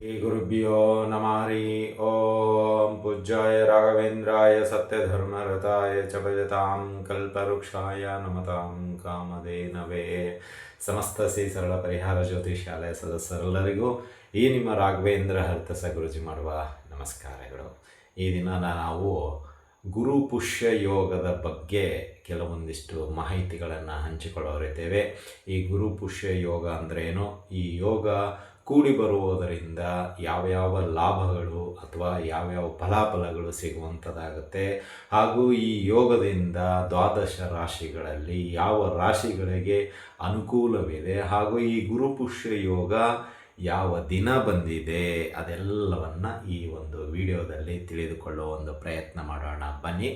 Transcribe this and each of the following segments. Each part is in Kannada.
ಶ್ರೀ ಗುರುಭ್ಯೋ ನಮಃ ಹರಿ ಓಂ ಪೂಜ್ಯಾಯ ರಾಘವೇಂದ್ರಾಯ ಸತ್ಯಧರ್ಮರತಾಯ ಚ ಭಜತಾಂ ಕಲ್ಪವೃಕ್ಷಾಯ ನಮತಾಂ ಕಾಮಧೇನವೇ. ಸಮಸ್ತ ಶ್ರೀ ಸರಳ ಪರಿಹಾರ ಜ್ಯೋತಿಷಾಲಯ ಸದಸ್ಯರೆಲ್ಲರಿಗೂ ಈ ನಿಮ್ಮ ರಾಘವೇಂದ್ರ ಹರ್ತಸ ಗುರುಜಿ ಮಾಡುವ ನಮಸ್ಕಾರಗಳು. ಈ ದಿನ ನಾವು ಗುರು ಪುಷ್ಯ ಯೋಗದ ಬಗ್ಗೆ ಕೆಲವೊಂದಿಷ್ಟು ಮಾಹಿತಿಗಳನ್ನು ಹಂಚಿಕೊಳ್ಳೋರಿದ್ದೇವೆ. ಈ ಗುರು ಪುಷ್ಯ ಯೋಗ ಅಂದ್ರೇನು, ಈ ಯೋಗ ಕೂಡಿ ಬರುವುದರಿಂದ ಯಾವ್ಯಾವ ಲಾಭಗಳು ಅಥವಾ ಯಾವ್ಯಾವ ಫಲಾಫಲಗಳು ಸಿಗುವಂಥದ್ದಾಗುತ್ತೆ, ಹಾಗೂ ಈ ಯೋಗದಿಂದ ದ್ವಾದಶ ರಾಶಿಗಳಲ್ಲಿ ಯಾವ ರಾಶಿಗಳಿಗೆ ಅನುಕೂಲವಿದೆ, ಹಾಗೂ ಈ ಗುರುಪುಷ್ಯ ಯೋಗ ಯಾವ ದಿನ ಬಂದಿದೆ, ಅದೆಲ್ಲವನ್ನು ಈ ಒಂದು ವಿಡಿಯೋದಲ್ಲಿ ತಿಳಿದುಕೊಳ್ಳುವ ಒಂದು ಪ್ರಯತ್ನ ಮಾಡೋಣ ಬನ್ನಿ.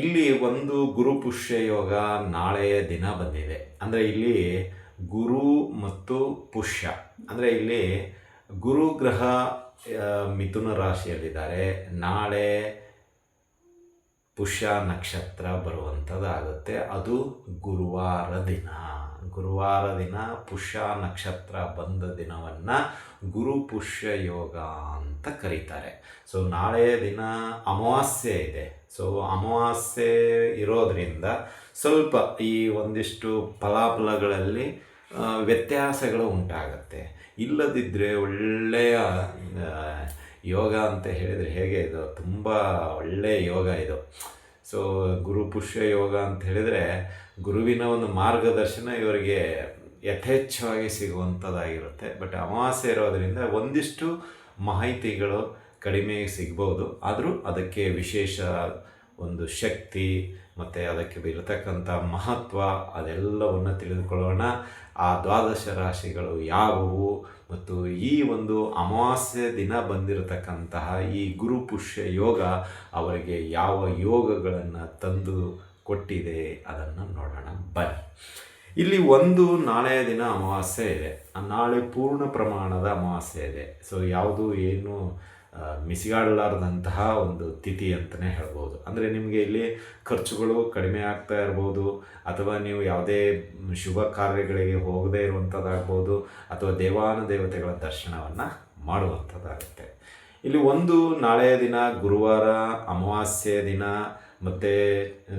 ಇಲ್ಲಿ ಒಂದು ಗುರುಪುಷ್ಯ ಯೋಗ ನಾಳೆಯ ದಿನ ಬಂದಿದೆ. ಅಂದರೆ ಇಲ್ಲಿ ಗುರು ಮತ್ತು ಪುಷ್ಯ, ಅಂದರೆ ಇಲ್ಲಿ ಗುರು ಗ್ರಹ ಮಿಥುನ ರಾಶಿಯಲ್ಲಿದ್ದಾರೆ. ನಾಳೆ ಪುಷ್ಯ ನಕ್ಷತ್ರ ಬರುವಂಥದ್ದಾಗುತ್ತೆ. ಅದು ಗುರುವಾರ ದಿನ ಪುಷ್ಯ ನಕ್ಷತ್ರ ಬಂದ ದಿನವನ್ನು ಗುರು ಪುಷ್ಯ ಯೋಗ ಅಂತ ಕರೀತಾರೆ. ಸೊ ನಾಳೆಯ ದಿನ ಅಮಾವಾಸ್ಯೆ ಇದೆ. ಸೊ ಅಮಾವಾಸ್ಯೆ ಇರೋದರಿಂದ ಸ್ವಲ್ಪ ಈ ಒಂದಿಷ್ಟು ಫಲಾಫಲಗಳಲ್ಲಿ ವ್ಯತ್ಯಾಸಗಳು ಉಂಟಾಗುತ್ತೆ. ಇಲ್ಲದಿದ್ದರೆ ಒಳ್ಳೆಯ ಯೋಗ ಅಂತ ಹೇಳಿದರೆ ಹೇಗೆ, ಇದು ತುಂಬ ಒಳ್ಳೆಯ ಯೋಗ ಇದು. ಸೊ ಗುರು ಪುಷ್ಯ ಯೋಗ ಅಂತ ಹೇಳಿದರೆ ಗುರುವಿನ ಒಂದು ಮಾರ್ಗದರ್ಶನ ಇವರಿಗೆ ಯಥೇಚ್ಛವಾಗಿ ಸಿಗುವಂಥದ್ದಾಗಿರುತ್ತೆ. ಬಟ್ ಅಮಾವಾಸ್ಯೆ ಇರೋದರಿಂದ ಒಂದಿಷ್ಟು ಮಾಹಿತಿಗಳು ಕಡಿಮೆ ಸಿಗ್ಬೋದು. ಆದರೂ ಅದಕ್ಕೆ ವಿಶೇಷ ಒಂದು ಶಕ್ತಿ ಮತ್ತು ಅದಕ್ಕೆ ಇರತಕ್ಕಂಥ ಮಹತ್ವ ಅದೆಲ್ಲವನ್ನು ತಿಳಿದುಕೊಳ್ಳೋಣ. ಆ ದ್ವಾದಶ ರಾಶಿಗಳು ಯಾವುವು ಮತ್ತು ಈ ಒಂದು ಅಮಾವಾಸ್ಯೆ ದಿನ ಬಂದಿರತಕ್ಕಂತಹ ಈ ಗುರು ಪುಷ್ಯ ಯೋಗ ಅವರಿಗೆ ಯಾವ ಯೋಗಗಳನ್ನು ತಂದು ಕೊಟ್ಟಿದೆ ಅದನ್ನು ನೋಡೋಣ ಬನ್ನಿ. ಇಲ್ಲಿ ಒಂದು ನಾಳೆಯ ದಿನ ಅಮಾವಾಸ್ಯೆ ಇದೆ. ನಾಳೆ ಪೂರ್ಣ ಪ್ರಮಾಣದ ಅಮಾವಾಸ್ಯೆ ಇದೆ. ಸೊ ಯಾವುದು ಏನು ಮಿಸಿಗಾಡಲಾರದಂತಹ ಒಂದು ತಿಥಿ ಅಂತಲೇ ಹೇಳ್ಬೋದು. ಅಂದರೆ ನಿಮಗೆ ಇಲ್ಲಿ ಖರ್ಚುಗಳು ಕಡಿಮೆ ಆಗ್ತಾ ಇರ್ಬೋದು, ಅಥವಾ ನೀವು ಯಾವುದೇ ಶುಭ ಕಾರ್ಯಗಳಿಗೆ ಹೋಗದೇ ಇರುವಂಥದ್ದಾಗ್ಬೋದು, ಅಥವಾ ದೇವಾನುದೇವತೆಗಳ ದರ್ಶನವನ್ನು ಮಾಡುವಂಥದ್ದಾಗುತ್ತೆ. ಇಲ್ಲಿ ಒಂದು ನಾಳೆಯ ದಿನ ಗುರುವಾರ ಅಮಾವಾಸ್ಯೆ ದಿನ, ಮತ್ತು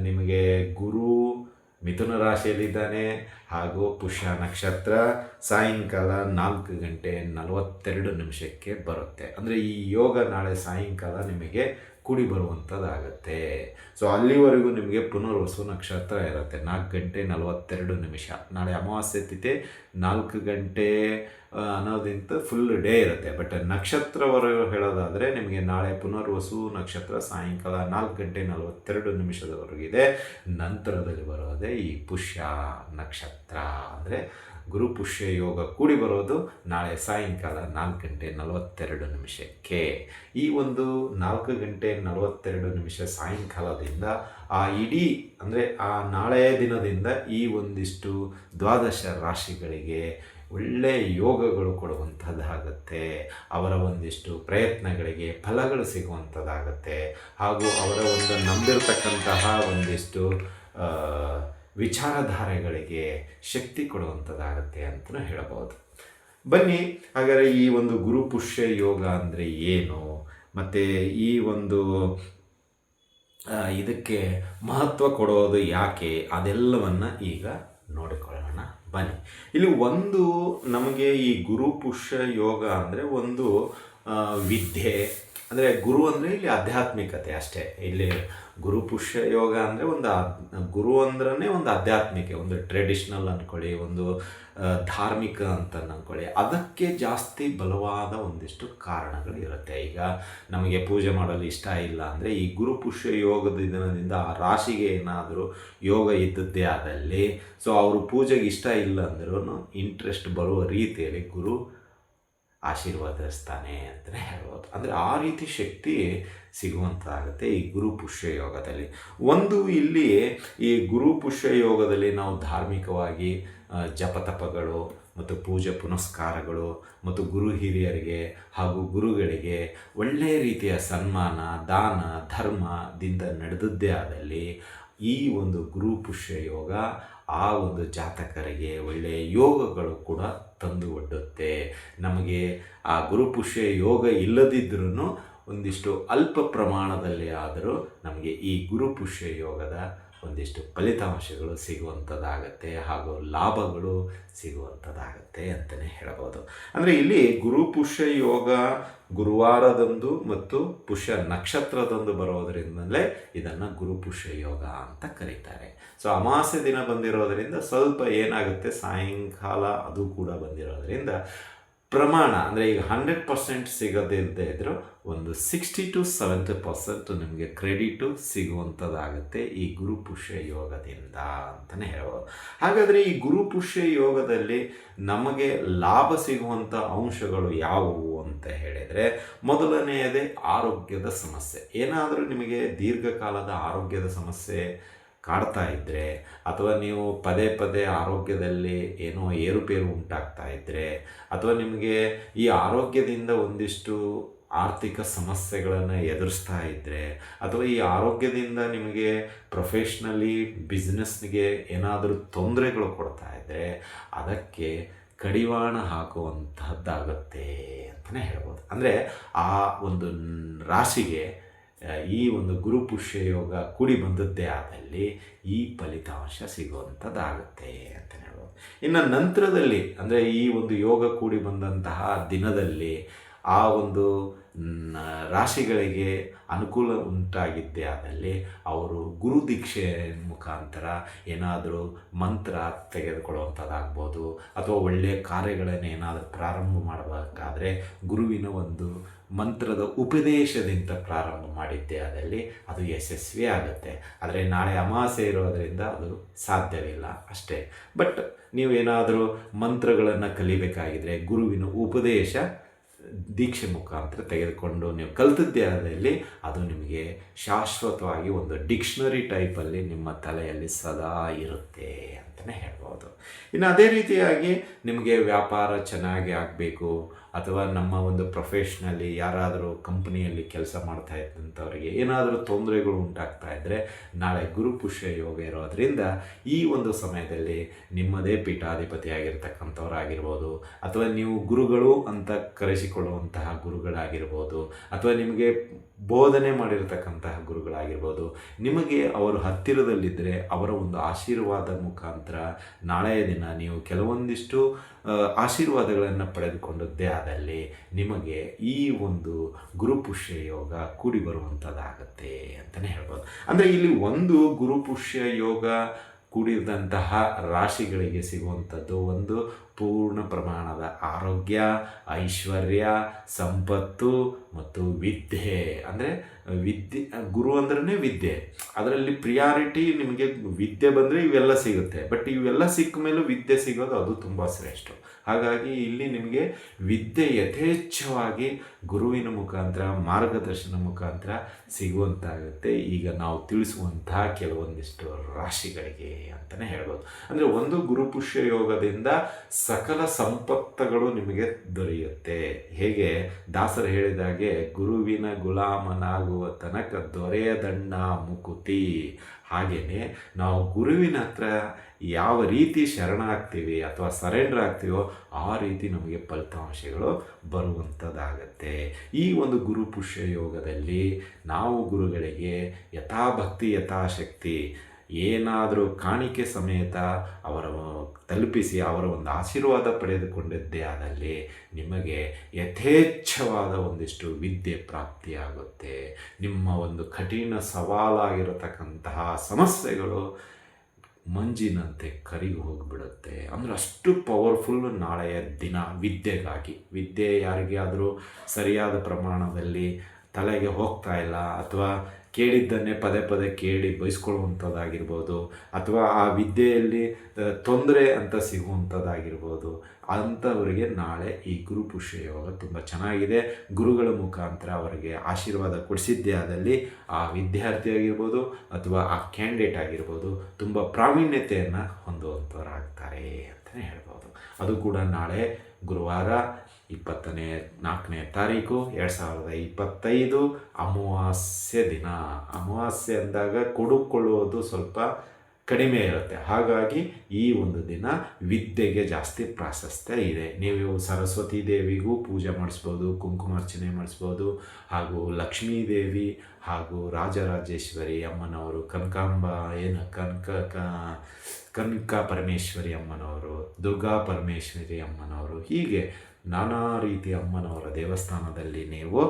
ನಿಮಗೆ ಗುರು ಮಿಥುನ ರಾಶಿಯಲ್ಲಿದ್ದಾನೆ, ಹಾಗೂ ಪುಷ್ಯ ನಕ್ಷತ್ರ ಸಾಯಂಕಾಲ 4:42 ಬರುತ್ತೆ. ಅಂದರೆ ಈ ಯೋಗ ನಾಳೆ ಸಾಯಂಕಾಲ ನಿಮಗೆ ಕೂಡಿ ಬರುವಂಥದ್ದಾಗತ್ತೆ. ಸೊ ಅಲ್ಲಿವರೆಗೂ ನಿಮಗೆ ಪುನರ್ವಸು ನಕ್ಷತ್ರ ಇರುತ್ತೆ 4:42. ನಾಳೆ ಅಮಾವಾಸ್ಯೆ ತಿಥಿ 4 ಗಂಟೆ ಅನ್ನೋದಿಂತ ಫುಲ್ ಡೇ ಇರುತ್ತೆ. ಬಟ್ ನಕ್ಷತ್ರವರೆಗೂ ಹೇಳೋದಾದರೆ ನಿಮಗೆ ನಾಳೆ ಪುನರ್ವಸು ನಕ್ಷತ್ರ ಸಾಯಂಕಾಲ 4:42 ನಂತರದಲ್ಲಿ ಬರೋದೇ ಈ ಪುಷ್ಯ ನಕ್ಷತ್ರ. ಅಂದರೆ ಗುರು ಪುಷ್ಯ ಯೋಗ ಕೂಡಿ ಬರೋದು ನಾಳೆ ಸಾಯಂಕಾಲ 4:42. ಈ ಒಂದು 4:42 ಸಾಯಂಕಾಲದಿಂದ ಆ ಇಡೀ, ಅಂದರೆ ಆ ನಾಳೆಯ ದಿನದಿಂದ ಈ ಒಂದಿಷ್ಟು ದ್ವಾದಶ ರಾಶಿಗಳಿಗೆ ಒಳ್ಳೆಯ ಯೋಗಗಳು ಕೊಡುವಂಥದ್ದಾಗತ್ತೆ. ಅವರ ಒಂದಿಷ್ಟು ಪ್ರಯತ್ನಗಳಿಗೆ ಫಲಗಳು ಸಿಗುವಂಥದ್ದಾಗತ್ತೆ, ಹಾಗೂ ಅವರ ಒಂದು ನಂಬಿರತಕ್ಕಂತಹ ಒಂದಿಷ್ಟು ವಿಚಾರಧಾರೆಗಳಿಗೆ ಶಕ್ತಿ ಕೊಡುವಂಥದ್ದಾಗತ್ತೆ ಅಂತಲೂ ಹೇಳಬಹುದು. ಬನ್ನಿ ಹಾಗಾದರೆ ಈ ಒಂದು ಗುರು ಪುಷ್ಯ ಯೋಗ ಅಂದರೆ ಏನು, ಮತ್ತು ಈ ಒಂದು ಇದಕ್ಕೆ ಮಹತ್ವ ಕೊಡೋದು ಯಾಕೆ, ಅದೆಲ್ಲವನ್ನು ಈಗ ನೋಡಿಕೊಳ್ಳೋಣ ಬನ್ನಿ. ಇಲ್ಲಿ ಒಂದು ನಮಗೆ ಈ ಗುರು ಪುಷ್ಯ ಯೋಗ ಅಂದರೆ ಒಂದು ವಿದ್ಯೆ, ಅಂದರೆ ಗುರು ಅಂದರೆ ಇಲ್ಲಿ ಆಧ್ಯಾತ್ಮಿಕತೆ ಅಷ್ಟೇ. ಇಲ್ಲಿ ಗುರು ಪುಷ್ಯ ಯೋಗ ಅಂದರೆ ಗುರು ಅಂದ್ರೆ ಒಂದು ಆಧ್ಯಾತ್ಮಿಕ, ಒಂದು ಟ್ರೆಡಿಷ್ನಲ್ ಅಂದ್ಕೊಳ್ಳಿ, ಒಂದು ಧಾರ್ಮಿಕ ಅಂತ ಅಂದ್ಕೊಳ್ಳಿ. ಅದಕ್ಕೆ ಜಾಸ್ತಿ ಬಲವಾದ ಒಂದಿಷ್ಟು ಕಾರಣಗಳು ಇರುತ್ತೆ. ಈಗ ನಮಗೆ ಪೂಜೆ ಮಾಡಲು ಇಷ್ಟ ಇಲ್ಲ ಅಂದರೆ ಈ ಗುರು ಪುಷ್ಯ ಯೋಗದ ದಿನದಿಂದ ಆ ರಾಶಿಗೆ ಏನಾದರೂ ಯೋಗ ಇದ್ದದ್ದೇ ಆದಲ್ಲಿ, ಸೊ ಅವರು ಪೂಜೆಗೆ ಇಷ್ಟ ಇಲ್ಲ ಅಂದ್ರೂ ಇಂಟ್ರೆಸ್ಟ್ ಬರುವ ರೀತಿಯಲ್ಲಿ ಗುರು ಆಶೀರ್ವಾದಿಸ್ತಾನೆ ಅಂತಲೇ ಹೇಳ್ಬೋದು. ಅಂದರೆ ಆ ರೀತಿ ಶಕ್ತಿ ಸಿಗುವಂತಾಗುತ್ತೆ ಈ ಗುರು ಪುಷ್ಯ ಯೋಗದಲ್ಲಿ. ಒಂದು ಇಲ್ಲಿ ಈ ಗುರು ಪುಷ್ಯ ಯೋಗದಲ್ಲಿ ನಾವು ಧಾರ್ಮಿಕವಾಗಿ ಜಪತಪಗಳು ಮತ್ತು ಪೂಜೆ ಪುನಸ್ಕಾರಗಳು ಮತ್ತು ಗುರು ಹಿರಿಯರಿಗೆ ಹಾಗೂ ಗುರುಗಳಿಗೆ ಒಳ್ಳೆಯ ರೀತಿಯ ಸನ್ಮಾನ, ದಾನ, ಧರ್ಮದಿಂದ ನಡೆದದ್ದೇ ಆದಲ್ಲಿ ಈ ಒಂದು ಗುರು ಪುಷ್ಯ ಯೋಗ ಆ ಒಂದು ಜಾತಕರಿಗೆ ಒಳ್ಳೆಯ ಯೋಗಗಳು ಕೂಡ ತಂದು ಒಡ್ಡುತ್ತೆ. ನಮಗೆ ಆ ಗುರುಪುಷ್ಯ ಯೋಗ ಇಲ್ಲದಿದ್ರೂ ಒಂದಿಷ್ಟು ಅಲ್ಪ ಪ್ರಮಾಣದಲ್ಲಿ ಆದರೂ ನಮಗೆ ಈ ಗುರುಪುಷ್ಯ ಯೋಗದ ಒಂದಿಷ್ಟು ಫಲಿತಾಂಶಗಳು ಸಿಗುವಂಥದ್ದಾಗತ್ತೆ, ಹಾಗೂ ಲಾಭಗಳು ಸಿಗುವಂಥದ್ದಾಗತ್ತೆ ಅಂತಲೇ ಹೇಳ್ಬೋದು. ಅಂದರೆ ಇಲ್ಲಿ ಗುರುಪುಷ್ಯ ಯೋಗ ಗುರುವಾರದಂದು ಮತ್ತು ಪುಷ್ಯ ನಕ್ಷತ್ರದಂದು ಬರೋದರಿಂದಲೇ ಇದನ್ನು ಗುರುಪುಷ್ಯ ಯೋಗ ಅಂತ ಕರೀತಾರೆ. ಸೊ ಅಮಾವಾಸ್ಯೆ ದಿನ ಬಂದಿರೋದರಿಂದ ಸ್ವಲ್ಪ ಏನಾಗುತ್ತೆ, ಸಾಯಂಕಾಲ ಅದು ಕೂಡ ಬಂದಿರೋದರಿಂದ ಪ್ರಮಾಣ ಅಂದರೆ ಈಗ 100% ಸಿಗೋದಿಲ್ಲದೆ ಇದ್ದರೂ ಒಂದು 60-70% ನಿಮಗೆ ಕ್ರೆಡಿಟು ಸಿಗುವಂಥದ್ದಾಗುತ್ತೆ ಈ ಗುರುಪುಷ್ಯ ಯೋಗದಿಂದ ಅಂತಲೇ ಹೇಳ್ಬೋದು. ಹಾಗಾದರೆ ಈ ಗುರುಪುಷ್ಯ ಯೋಗದಲ್ಲಿ ನಮಗೆ ಲಾಭ ಸಿಗುವಂಥ ಅಂಶಗಳು ಯಾವುವು ಅಂತ ಹೇಳಿದರೆ, ಮೊದಲನೆಯದೇ ಆರೋಗ್ಯದ ಸಮಸ್ಯೆ. ಏನಾದರೂ ನಿಮಗೆ ದೀರ್ಘಕಾಲದ ಆರೋಗ್ಯದ ಸಮಸ್ಯೆ ಕಾಡ್ತಾ ಇದ್ದರೆ, ಅಥವಾ ನೀವು ಪದೇ ಪದೇ ಆರೋಗ್ಯದಲ್ಲಿ ಏನೋ ಏರುಪೇರು ಉಂಟಾಗ್ತಾ ಇದ್ದರೆ, ಅಥವಾ ನಿಮಗೆ ಈ ಆರೋಗ್ಯದಿಂದ ಒಂದಿಷ್ಟು ಆರ್ಥಿಕ ಸಮಸ್ಯೆಗಳನ್ನು ಎದುರಿಸ್ತಾ ಇದ್ದರೆ, ಅಥವಾ ಈ ಆರೋಗ್ಯದಿಂದ ನಿಮಗೆ ಪ್ರೊಫೆಷ್ನಲಿ ಬಿಸ್ನೆಸ್ಗೆ ಏನಾದರೂ ತೊಂದರೆಗಳು ಕೊಡ್ತಾ ಇದ್ದರೆ, ಅದಕ್ಕೆ ಕಡಿವಾಣ ಹಾಕುವಂತಹದ್ದಾಗುತ್ತೆ ಅಂತಲೇ ಹೇಳ್ಬೋದು. ಅಂದರೆ ಆ ಒಂದು ರಾಶಿಗೆ ಈ ಒಂದು ಗುರುಪುಷ್ಯ ಯೋಗ ಕೂಡಿ ಬಂದದ್ದೇ ಆದಲ್ಲಿ ಈ ಫಲಿತಾಂಶ ಸಿಗುವಂಥದ್ದಾಗುತ್ತೆ ಅಂತ ಹೇಳ್ಬೋದು. ಇನ್ನು ನಂತರದಲ್ಲಿ ಅಂದರೆ ಈ ಒಂದು ಯೋಗ ಕೂಡಿ ಬಂದಂತಹ ದಿನದಲ್ಲಿ ಆ ಒಂದು ರಾಶಿಗಳಿಗೆ ಅನುಕೂಲ ಉಂಟಾಗಿದ್ದೇ ಆದಲ್ಲಿ ಅವರು ಗುರು ದೀಕ್ಷೆ ಮುಖಾಂತರ ಏನಾದರೂ ಮಂತ್ರ ತೆಗೆದುಕೊಳ್ಳುವಂಥದ್ದಾಗ್ಬೋದು, ಅಥವಾ ಒಳ್ಳೆಯ ಕಾರ್ಯಗಳನ್ನು ಏನಾದರೂ ಪ್ರಾರಂಭ ಮಾಡಬೇಕಾದ್ರೆ ಗುರುವಿನ ಒಂದು ಮಂತ್ರದ ಉಪದೇಶದಿಂದ ಪ್ರಾರಂಭ ಮಾಡಿದ್ದೇ ಆದಲ್ಲಿ ಅದು ಯಶಸ್ವಿ ಆಗುತ್ತೆ. ಆದರೆ ನಾಳೆ ಅಮಾವಾಸ್ಯೆ ಇರೋದರಿಂದ ಅದು ಸಾಧ್ಯವಿಲ್ಲ ಅಷ್ಟೇ. ಬಟ್ ನೀವೇನಾದರೂ ಮಂತ್ರಗಳನ್ನು ಕಲಿಬೇಕಾಗಿದ್ದರೆ ಗುರುವಿನ ಉಪದೇಶ ದೀಕ್ಷೆ ಮುಖಾಂತರ ತೆಗೆದುಕೊಂಡು ನೀವು ಕಲಿತದ್ದೇ ಆದಲ್ಲಿ ಅದು ನಿಮಗೆ ಶಾಶ್ವತವಾಗಿ ಒಂದು ಡಿಕ್ಷನರಿ ಟೈಪಲ್ಲಿ ನಿಮ್ಮ ತಲೆಯಲ್ಲಿ ಸದಾ ಇರುತ್ತೆ ಅಂತಲೇ ಹೇಳ್ಬೋದು. ಇನ್ನು ಅದೇ ರೀತಿಯಾಗಿ ನಿಮಗೆ ವ್ಯಾಪಾರ ಚೆನ್ನಾಗಿ ಆಗಬೇಕು, ಅಥವಾ ನಮ್ಮ ಒಂದು ಪ್ರೊಫೆಷ್ನಲ್ಲಿ ಯಾರಾದರೂ ಕಂಪ್ನಿಯಲ್ಲಿ ಕೆಲಸ ಮಾಡ್ತಾ ಇದ್ದಂಥವರಿಗೆ ಏನಾದರೂ ತೊಂದರೆಗಳು ಉಂಟಾಗ್ತಾ ಇದ್ದರೆ, ನಾಳೆ ಗುರುಪುಷ್ಯ ಯೋಗ ಇರೋದರಿಂದ ಈ ಒಂದು ಸಮಯದಲ್ಲಿ ನಿಮ್ಮದೇ ಪೀಠಾಧಿಪತಿ ಆಗಿರ್ತಕ್ಕಂಥವರಾಗಿರ್ಬೋದು, ಅಥವಾ ನೀವು ಗುರುಗಳು ಅಂತ ಕರೆಸಿಕೊಳ್ಳುವಂತಹ ಗುರುಗಳಾಗಿರ್ಬೋದು, ಅಥವಾ ನಿಮಗೆ ಬೋಧನೆ ಮಾಡಿರ್ತಕ್ಕಂತಹ ಗುರುಗಳಾಗಿರ್ಬೋದು, ನಿಮಗೆ ಅವರು ಹತ್ತಿರದಲ್ಲಿದ್ದರೆ ಅವರ ಒಂದು ಆಶೀರ್ವಾದ ಮುಖಾಂತರ ನಾಳೆಯ ದಿನ ನೀವು ಕೆಲವೊಂದಿಷ್ಟು ಆಶೀರ್ವಾದಗಳನ್ನು ಪಡೆದುಕೊಂಡದ್ದೇ ಆದಲ್ಲಿ ನಿಮಗೆ ಈ ಒಂದು ಗುರುಪುಷ್ಯ ಯೋಗ ಕೂಡಿ ಬರುವಂಥದ್ದಾಗತ್ತೆ ಅಂತಲೇ ಹೇಳ್ಬೋದು. ಅಂದರೆ ಇಲ್ಲಿ ಒಂದು ಗುರುಪುಷ್ಯ ಯೋಗ ಕೂಡಿದಂತಹ ರಾಶಿಗಳಿಗೆ ಸಿಗುವಂಥದ್ದು ಒಂದು ಪೂರ್ಣ ಪ್ರಮಾಣದ ಆರೋಗ್ಯ, ಐಶ್ವರ್ಯ, ಸಂಪತ್ತು ಮತ್ತು ವಿದ್ಯೆ. ಅಂದರೆ ವಿದ್ಯೆ, ಗುರು ಅಂದ್ರೆ ವಿದ್ಯೆ, ಅದರಲ್ಲಿ ಪ್ರಿಯಾರಿಟಿ ನಿಮಗೆ ವಿದ್ಯೆ ಬಂದರೆ ಇವೆಲ್ಲ ಸಿಗುತ್ತೆ. ಬಟ್ ಇವೆಲ್ಲ ಸಿಕ್ಕ ಮೇಲೂ ವಿದ್ಯೆ ಸಿಗೋದು ಅದು ತುಂಬ ಶ್ರೇಷ್ಠ. ಹಾಗಾಗಿ ಇಲ್ಲಿ ನಿಮಗೆ ವಿದ್ಯೆ ಯಥೇಚ್ಛವಾಗಿ ಗುರುವಿನ ಮುಖಾಂತರ ಮಾರ್ಗದರ್ಶನ ಮುಖಾಂತರ ಸಿಗುವಂತಾಗುತ್ತೆ ಈಗ ನಾವು ತಿಳಿಸುವಂತಹ ಕೆಲವೊಂದಿಷ್ಟು ರಾಶಿಗಳಿಗೆ ಅಂತಲೇ ಹೇಳ್ಬೋದು. ಅಂದರೆ ಒಂದು ಗುರುಪುಷ್ಯ ಯೋಗದಿಂದ ಸಕಲ ಸಂಪತ್ತುಗಳು ನಿಮಗೆ ದೊರೆಯುತ್ತೆ. ಹೇಗೆ ದಾಸರು ಹೇಳಿದಾಗೆ, ಗುರುವಿನ ಗುಲಾಮನಾಗುವ ತನಕ ದೊರೆಯದಣ್ಣ ಮುಕುತಿ. ಹಾಗೆಯೇ ನಾವು ಗುರುವಿನ ಹತ್ರ ಯಾವ ರೀತಿ ಶರಣಾಗ್ತೀವಿ ಅಥವಾ ಸರೆಂಡರ್ ಆಗ್ತೀವೋ ಆ ರೀತಿ ನಮಗೆ ಫಲಿತಾಂಶಗಳು ಬರುವಂಥದ್ದಾಗತ್ತೆ. ಈ ಒಂದು ಗುರುಪುಷ್ಯ ಯೋಗದಲ್ಲಿ ನಾವು ಗುರುಗಳಿಗೆ ಯಥಾಭಕ್ತಿ ಯಥಾಶಕ್ತಿ ಏನಾದರೂ ಕಾಣಿಕೆ ಸಮೇತ ಅವರ ತಲುಪಿಸಿ ಅವರ ಒಂದು ಆಶೀರ್ವಾದ ಪಡೆದುಕೊಂಡಿದ್ದೇ ಆದಲ್ಲಿ ನಿಮಗೆ ಯಥೇಚ್ಛವಾದ ಒಂದಿಷ್ಟು ವಿದ್ಯೆ ಪ್ರಾಪ್ತಿಯಾಗುತ್ತೆ. ನಿಮ್ಮ ಒಂದು ಕಠಿಣ ಸವಾಲಾಗಿರತಕ್ಕಂತಹ ಸಮಸ್ಯೆಗಳು ಮಂಜಿನಂತೆ ಕರಗಿ ಹೋಗಿಬಿಡುತ್ತೆ. ಅಂದರೆ ಅಷ್ಟು ಪವರ್ಫುಲ್ ನಾಳೆಯ ದಿನ ವಿದ್ಯೆಗಾಗಿ. ವಿದ್ಯೆ ಯಾರಿಗಾದರೂ ಸರಿಯಾದ ಪ್ರಮಾಣದಲ್ಲಿ ತಲೆಗೆ ಹೋಗ್ತಾ ಇಲ್ಲ, ಅಥವಾ ಕೇಳಿದ್ದನ್ನೇ ಪದೇ ಪದೇ ಕೇಳಿ ಬಯಸ್ಕೊಳ್ಳುವಂಥದ್ದಾಗಿರ್ಬೋದು, ಅಥವಾ ಆ ವಿದ್ಯೆಯಲ್ಲಿ ತೊಂದರೆ ಅಂತ ಸಿಗುವಂಥದ್ದಾಗಿರ್ಬೋದು, ಅಂಥವರಿಗೆ ನಾಳೆ ಈ ಗುರುಪುಷ್ಯ ಯೋಗ ತುಂಬ ಚೆನ್ನಾಗಿದೆ. ಗುರುಗಳ ಮುಖಾಂತರ ಅವರಿಗೆ ಆಶೀರ್ವಾದ ಕೊಡಿಸಿದ್ದೇ ಆದಲ್ಲಿ ಆ ವಿದ್ಯಾರ್ಥಿ ಆಗಿರ್ಬೋದು ಅಥವಾ ಆ ಕ್ಯಾಂಡಿಡೇಟ್ ಆಗಿರ್ಬೋದು ತುಂಬ ಪ್ರಾವೀಣ್ಯತೆಯನ್ನು ಹೊಂದುವಂಥವರಾಗ್ತಾರೆ ಅಂತಲೇ ಹೇಳ್ಬೋದು. ಅದು ಕೂಡ ನಾಳೆ ಗುರುವಾರ 24ನೇ ತಾರೀಕು 2025 ಅಮಾವಾಸ್ಯೆ ದಿನ. ಅಮಾವಾಸ್ಯೆ ಅಂದಾಗ ಕೊಡುಕೊಳ್ಳುವುದು ಸ್ವಲ್ಪ ಕಡಿಮೆ ಇರುತ್ತೆ. ಹಾಗಾಗಿ ಈ ಒಂದು ದಿನ ವಿದ್ಯೆಗೆ ಜಾಸ್ತಿ ಪ್ರಾಶಸ್ತ್ಯ ಇದೆ. ನೀವು ಸರಸ್ವತಿ ದೇವಿಗೂ ಪೂಜೆ ಮಾಡಿಸ್ಬೋದು, ಕುಂಕುಮಾರ್ಚನೆ ಮಾಡಿಸ್ಬೋದು, ಹಾಗೂ ಲಕ್ಷ್ಮೀ ದೇವಿ ಹಾಗೂ ರಾಜರಾಜೇಶ್ವರಿ ಅಮ್ಮನವರು, ಕನಕ ಪರಮೇಶ್ವರಿ ಅಮ್ಮನವರು, ದುರ್ಗಾ ಪರಮೇಶ್ವರಿ ಅಮ್ಮನವರು, ಹೀಗೆ ನಾನಾ ರೀತಿಯ ಅಮ್ಮನವರ ದೇವಸ್ಥಾನದಲ್ಲಿ ನೀವು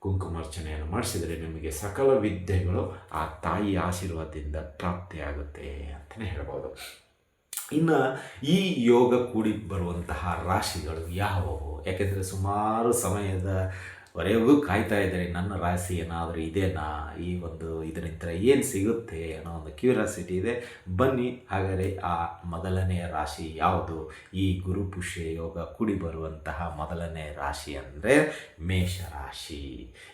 ಕುಂಕುಮಾರ್ಚನೆಯನ್ನು ಮಾಡಿಸಿದರೆ ನಿಮಗೆ ಸಕಲ ವಿದ್ಯೆಗಳು ಆ ತಾಯಿ ಆಶೀರ್ವಾದದಿಂದ ಪ್ರಾಪ್ತಿಯಾಗುತ್ತೆ ಅಂತಲೇ ಹೇಳ್ಬೋದು. ಇನ್ನು ಈ ಯೋಗ ಕೂಡಿ ಬರುವಂತಹ ರಾಶಿಗಳು ಯಾವುವು? ಯಾಕೆಂದರೆ ಸುಮಾರು ಸಮಯದವರೆಗೂ ಕಾಯ್ತಾ ಇದ್ದಾರೆ, ನನ್ನ ರಾಶಿ ಏನಾದರೂ ಇದೇನಾ, ಈ ಒಂದು ಇದರಿಂದ ಏನು ಸಿಗುತ್ತೆ ಅನ್ನೋ ಒಂದು ಕ್ಯೂರಿಯಾಸಿಟಿ ಇದೆ. ಬನ್ನಿ ಹಾಗಾದರೆ ಆ ಮೊದಲನೆಯ ರಾಶಿ ಯಾವುದು? ಈ ಗುರು ಪುಷ್ಯ ಯೋಗ ಕೂಡಿ ಬರುವಂತಹ ಮೊದಲನೇ ರಾಶಿ ಅಂದರೆ ಮೇಷರಾಶಿ.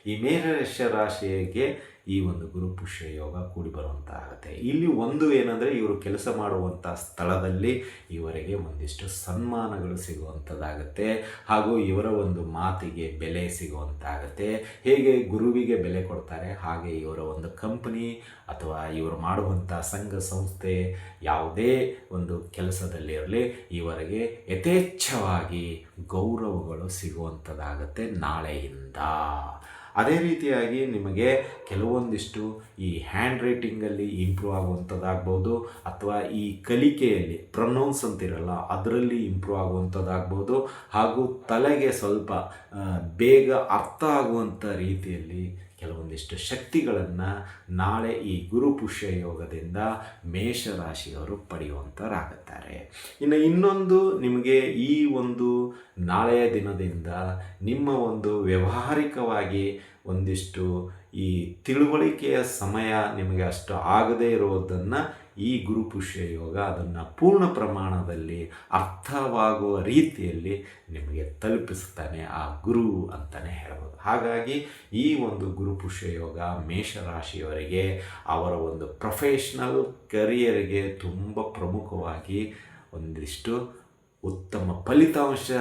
ಈ ಮೇಷರಾಶಿಗೆ ಈ ಒಂದು ಗುರು ಪುಷ್ಯ ಯೋಗ ಕೂಡಿ ಬರುವಂತಾಗುತ್ತೆ. ಇಲ್ಲಿ ಒಂದು ಏನಂದರೆ, ಇವರು ಕೆಲಸ ಮಾಡುವಂಥ ಸ್ಥಳದಲ್ಲಿ ಇವರಿಗೆ ಒಂದಿಷ್ಟು ಸನ್ಮಾನಗಳು ಸಿಗುವಂಥದ್ದಾಗುತ್ತೆ, ಹಾಗೂ ಇವರ ಒಂದು ಮಾತಿಗೆ ಬೆಲೆ ಸಿಗುವಂತಾಗುತ್ತೆ. ಹೇಗೆ ಗುರುವಿಗೆ ಬೆಲೆ ಕೊಡ್ತಾರೆ, ಹಾಗೆ ಇವರ ಒಂದು ಕಂಪನಿ ಅಥವಾ ಇವರು ಮಾಡುವಂಥ ಸಂಘ ಸಂಸ್ಥೆ ಯಾವುದೇ ಒಂದು ಕೆಲಸದಲ್ಲಿರಲಿ ಇವರಿಗೆ ಯಥೇಚ್ಛವಾಗಿ ಗೌರವಗಳು ಸಿಗುವಂಥದ್ದಾಗುತ್ತೆ ನಾಳೆಯಿಂದ. ಅದೇ ರೀತಿಯಾಗಿ ನಿಮಗೆ ಕೆಲವೊಂದಿಷ್ಟು ಈ ಹ್ಯಾಂಡ್ ರೈಟಿಂಗಲ್ಲಿ ಇಂಪ್ರೂವ್ ಆಗುವಂಥದ್ದಾಗ್ಬೋದು, ಅಥವಾ ಈ ಕಲಿಕೆಯಲ್ಲಿ ಪ್ರೊನೌನ್ಸ್ ಅಂತಿರಲ್ಲ ಅದರಲ್ಲಿ ಇಂಪ್ರೂವ್ ಆಗುವಂಥದ್ದಾಗ್ಬೋದು, ಹಾಗೂ ತಲೆಗೆ ಸ್ವಲ್ಪ ಬೇಗ ಅರ್ಥ ಆಗುವಂಥ ರೀತಿಯಲ್ಲಿ ಕೆಲವೊಂದಿಷ್ಟು ಶಕ್ತಿಗಳನ್ನು ನಾಳೆ ಈ ಗುರು ಪುಷ್ಯ ಯೋಗದಿಂದ ಮೇಷರಾಶಿಯವರು ಪಡೆಯುವಂಥವರಾಗುತ್ತಾರೆ. ಇನ್ನು ಇನ್ನೊಂದು, ನಿಮಗೆ ಈ ಒಂದು ನಾಳೆಯ ದಿನದಿಂದ ನಿಮ್ಮ ಒಂದು ವ್ಯಾವಹಾರಿಕವಾಗಿ ಒಂದಿಷ್ಟು ಈ ತಿಳುವಳಿಕೆಯ ಸಮಯ ನಿಮಗೆ ಅಷ್ಟು ಆಗದೇ ಇರೋದನ್ನು ಈ ಗುರು ಪುಷ್ಯ ಯೋಗ ಅದನ್ನು ಪೂರ್ಣ ಪ್ರಮಾಣದಲ್ಲಿ ಅರ್ಥವಾಗುವ ರೀತಿಯಲ್ಲಿ ನಿಮಗೆ ತಲುಪಿಸ್ತಾನೆ ಆ ಗುರು ಅಂತಲೇ ಹೇಳ್ಬೋದು. ಹಾಗಾಗಿ ಈ ಒಂದು ಗುರು ಪುಷ್ಯ ಯೋಗ ಮೇಷರಾಶಿಯವರಿಗೆ ಅವರ ಒಂದು ಪ್ರೊಫೆಷ್ನಲ್ ಕರಿಯರ್ಗೆ ತುಂಬ ಪ್ರಮುಖವಾಗಿ ಒಂದಿಷ್ಟು ಉತ್ತಮ ಫಲಿತಾಂಶ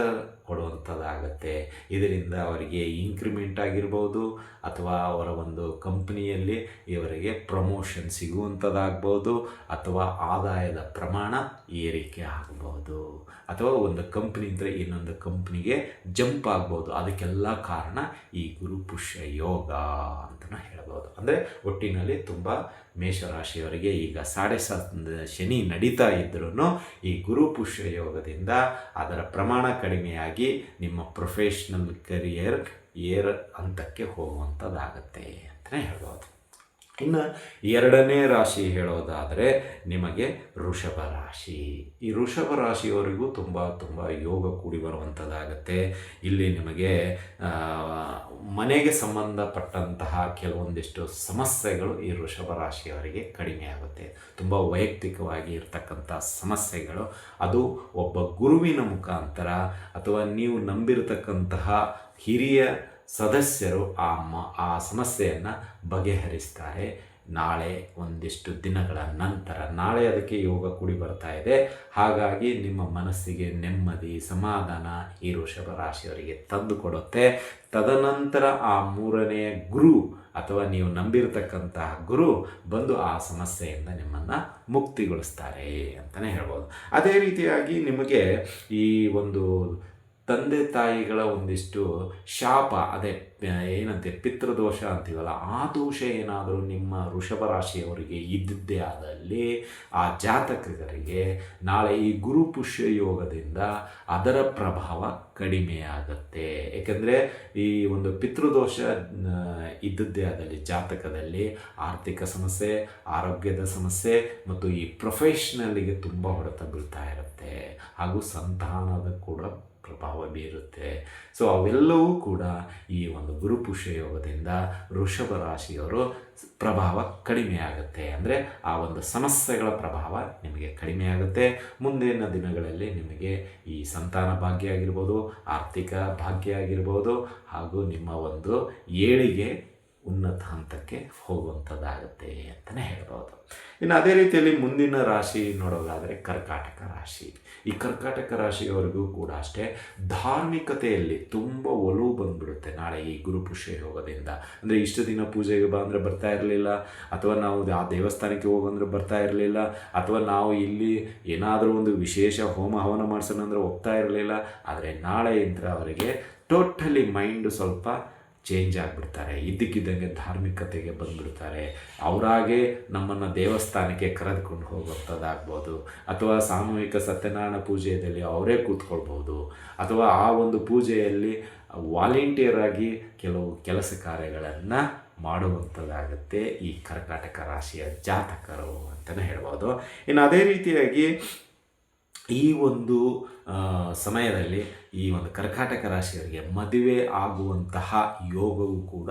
ಕೊಡುವಂಥದ್ದಾಗತ್ತೆ. ಇದರಿಂದ ಅವರಿಗೆ ಇನ್ಕ್ರಿಮೆಂಟ್ ಆಗಿರ್ಬೋದು, ಅಥವಾ ಅವರ ಒಂದು ಕಂಪ್ನಿಯಲ್ಲಿ ಇವರಿಗೆ ಪ್ರಮೋಷನ್ ಸಿಗುವಂಥದ್ದಾಗ್ಬೋದು, ಅಥವಾ ಆದಾಯದ ಪ್ರಮಾಣ ಏರಿಕೆ ಆಗ್ಬೋದು, ಅಥವಾ ಒಂದು ಕಂಪ್ನಿಯಿಂದ ಇನ್ನೊಂದು ಕಂಪ್ನಿಗೆ ಜಂಪ್ ಆಗ್ಬೋದು. ಅದಕ್ಕೆಲ್ಲ ಕಾರಣ ಈ ಗುರು ಪುಷ್ಯ ಯೋಗ ಅಂತಲೂ ಹೇಳ್ಬೋದು. ಅಂದರೆ ಒಟ್ಟಿನಲ್ಲಿ ತುಂಬ ಮೇಷರಾಶಿಯವರಿಗೆ ಈಗ 7.5 ಶನಿ ನಡೀತಾ ಇದ್ರೂ ಈ ಗುರು ಪುಷ್ಯ ಯೋಗದಿಂದ ಅದರ ಪ್ರಮಾಣ ಕಡಿಮೆಯಾಗಿ ನಿಮ್ಮ ಪ್ರೊಫೆಷ್ನಲ್ ಕರಿಯರ್ ಹಂತಕ್ಕೆ ಹೋಗುವಂಥದ್ದಾಗತ್ತೆ ಅಂತಲೇ ಹೇಳ್ಬೋದು. ಇನ್ನು ಎರಡನೇ ರಾಶಿ ಹೇಳೋದಾದರೆ ನಿಮಗೆ ವೃಷಭ ರಾಶಿ. ಈ ವೃಷಭ ರಾಶಿಯವರಿಗೂ ತುಂಬ ಯೋಗ ಕೂಡಿ ಬರುವಂಥದ್ದಾಗತ್ತೆ. ಇಲ್ಲಿ ನಿಮಗೆ ಮನೆಗೆ ಸಂಬಂಧಪಟ್ಟಂತಹ ಕೆಲವೊಂದಿಷ್ಟು ಸಮಸ್ಯೆಗಳು ಈ ವೃಷಭ ರಾಶಿಯವರಿಗೆ ಕಡಿಮೆ ಆಗುತ್ತೆ. ತುಂಬ ವೈಯಕ್ತಿಕವಾಗಿ ಇರ್ತಕ್ಕಂಥ ಸಮಸ್ಯೆಗಳು, ಅದು ಒಬ್ಬ ಗುರುವಿನ ಮುಖಾಂತರ ಅಥವಾ ನೀವು ನಂಬಿರತಕ್ಕಂತಹ ಹಿರಿಯ ಸದಸ್ಯರು ಆ ಸಮಸ್ಯೆಯನ್ನು ಬಗೆಹರಿಸ್ತಾರೆ. ನಾಳೆ ಒಂದಿಷ್ಟು ದಿನಗಳ ನಂತರ, ನಾಳೆ ಅದಕ್ಕೆ ಯೋಗ ಕೂಡಿ ಬರ್ತಾ ಇದೆ. ಹಾಗಾಗಿ ನಿಮ್ಮ ಮನಸ್ಸಿಗೆ ನೆಮ್ಮದಿ, ಸಮಾಧಾನ ಈ ವೃಷಭ ರಾಶಿಯವರಿಗೆ ತಂದು ಕೊಡುತ್ತೆ. ತದನಂತರ ಆ ಮೂರನೆಯ ಗುರು ಅಥವಾ ನೀವು ನಂಬಿರತಕ್ಕಂತಹ ಗುರು ಬಂದು ಆ ಸಮಸ್ಯೆಯಿಂದ ನಿಮ್ಮನ್ನು ಮುಕ್ತಿಗೊಳಿಸ್ತಾರೆ ಅಂತಲೇ ಹೇಳ್ಬೋದು. ಅದೇ ರೀತಿಯಾಗಿ ನಿಮಗೆ ಈ ಒಂದು ತಂದೆ ತಾಯಿಗಳ ಒಂದಿಷ್ಟು ಶಾಪ, ಅದೇ ಏನಂತೆ ಪಿತೃದೋಷ ಅಂತೀವಲ್ಲ, ಆ ದೋಷ ಏನಾದರೂ ನಿಮ್ಮ ವೃಷಭ ರಾಶಿಯವರಿಗೆ ಇದ್ದಿದ್ದೇ ಆದಲ್ಲಿ ಆ ಜಾತಕರಿಗೆ ನಾಳೆ ಈ ಗುರು ಪುಷ್ಯ ಯೋಗದಿಂದ ಅದರ ಪ್ರಭಾವ ಕಡಿಮೆಯಾಗುತ್ತೆ. ಏಕೆಂದರೆ ಈ ಒಂದು ಪಿತೃದೋಷ ಇದ್ದದ್ದೇ ಆದಲ್ಲಿ ಜಾತಕದಲ್ಲಿ ಆರ್ಥಿಕ ಸಮಸ್ಯೆ, ಆರೋಗ್ಯದ ಸಮಸ್ಯೆ ಮತ್ತು ಈ ಪ್ರೊಫೆಷ್ನಲ್ಲಿಗೆ ತುಂಬ ಹೊಡೆತ ಬೀಳ್ತಾ ಇರುತ್ತೆ, ಹಾಗೂ ಸಂತಾನದ ಕೂಡ ಪ್ರಭಾವ ಬೀರುತ್ತೆ. ಸೊ ಅವೆಲ್ಲವೂ ಕೂಡ ಈ ಒಂದು ಗುರು ಪುಷ್ಯ ಯೋಗದಿಂದ ವೃಷಭ ರಾಶಿಯವರು ಪ್ರಭಾವ ಕಡಿಮೆ ಆಗುತ್ತೆ. ಅಂದರೆ ಆ ಒಂದು ಸಮಸ್ಯೆಗಳ ಪ್ರಭಾವ ನಿಮಗೆ ಕಡಿಮೆ ಆಗುತ್ತೆ. ಮುಂದಿನ ದಿನಗಳಲ್ಲಿ ನಿಮಗೆ ಈ ಸಂತಾನ ಭಾಗ್ಯ ಆಗಿರ್ಬೋದು, ಆರ್ಥಿಕ ಭಾಗ್ಯ ಆಗಿರ್ಬೋದು, ಹಾಗೂ ನಿಮ್ಮ ಒಂದು ಏಳಿಗೆ ಉನ್ನತ ಹಂತಕ್ಕೆ ಹೋಗುವಂಥದ್ದಾಗುತ್ತೆ ಅಂತಲೇ ಹೇಳ್ಬೋದು. ಇನ್ನು ಅದೇ ರೀತಿಯಲ್ಲಿ ಮುಂದಿನ ರಾಶಿ ನೋಡೋದಾದರೆ ಕರ್ಕಾಟಕ ರಾಶಿ. ಈ ಕರ್ಕಾಟಕ ರಾಶಿಯವರೆಗೂ ಕೂಡ ಅಷ್ಟೇ ಧಾರ್ಮಿಕತೆಯಲ್ಲಿ ತುಂಬ ಒಲವು ಬಂದುಬಿಡುತ್ತೆ ನಾಳೆ ಈ ಗುರುಪುಷ್ಯ ಯೋಗದಿಂದ. ಅಂದರೆ ಇಷ್ಟು ದಿನ ಪೂಜೆಗೆ ಬಾ ಅಂದರೆ ಬರ್ತಾ ಇರಲಿಲ್ಲ, ಅಥವಾ ನಾವು ಆ ದೇವಸ್ಥಾನಕ್ಕೆ ಹೋಗಂದ್ರೆ ಬರ್ತಾ ಇರಲಿಲ್ಲ, ಅಥವಾ ನಾವು ಇಲ್ಲಿ ಏನಾದರೂ ಒಂದು ವಿಶೇಷ ಹೋಮ ಹವನ ಮಾಡಿಸೋಣ ಅಂದರೆ ಹೋಗ್ತಾ ಇರಲಿಲ್ಲ. ಆದರೆ ನಾಳೆಯಿಂದ ಅವರಿಗೆ ಟೋಟಲಿ ಮೈಂಡು ಸ್ವಲ್ಪ ಚೇಂಜ್ ಆಗಿಬಿಡ್ತಾರೆ, ಇದ್ದಕ್ಕಿದ್ದಂಗೆ ಧಾರ್ಮಿಕತೆಗೆ ಬಂದುಬಿಡ್ತಾರೆ. ಅವರಾಗೇ ನಮ್ಮನ್ನು ದೇವಸ್ಥಾನಕ್ಕೆ ಕರೆದುಕೊಂಡು ಹೋಗುವಂಥದ್ದಾಗ್ಬೋದು, ಅಥವಾ ಸಾಮೂಹಿಕ ಸತ್ಯನಾರಾಯಣ ಪೂಜೆಯಲ್ಲಿ ಅವರೇ ಕೂತ್ಕೊಳ್ಬೋದು, ಅಥವಾ ಆ ಒಂದು ಪೂಜೆಯಲ್ಲಿ ವಾಲಂಟಿಯರ್ ಆಗಿ ಕೆಲವು ಕೆಲಸ ಕಾರ್ಯಗಳನ್ನು ಮಾಡುವಂಥದ್ದಾಗುತ್ತೆ ಈ ಕರ್ಕಾಟಕ ರಾಶಿಯ ಜಾತಕರು ಅಂತಲೇ ಹೇಳ್ಬೋದು. ಇನ್ನು ಅದೇ ರೀತಿಯಾಗಿ ಈ ಒಂದು ಸಮಯದಲ್ಲಿ ಈ ಒಂದು ಕರ್ಕಾಟಕ ರಾಶಿಯವರಿಗೆ ಮದುವೆ ಆಗುವಂತಹ ಯೋಗವೂ ಕೂಡ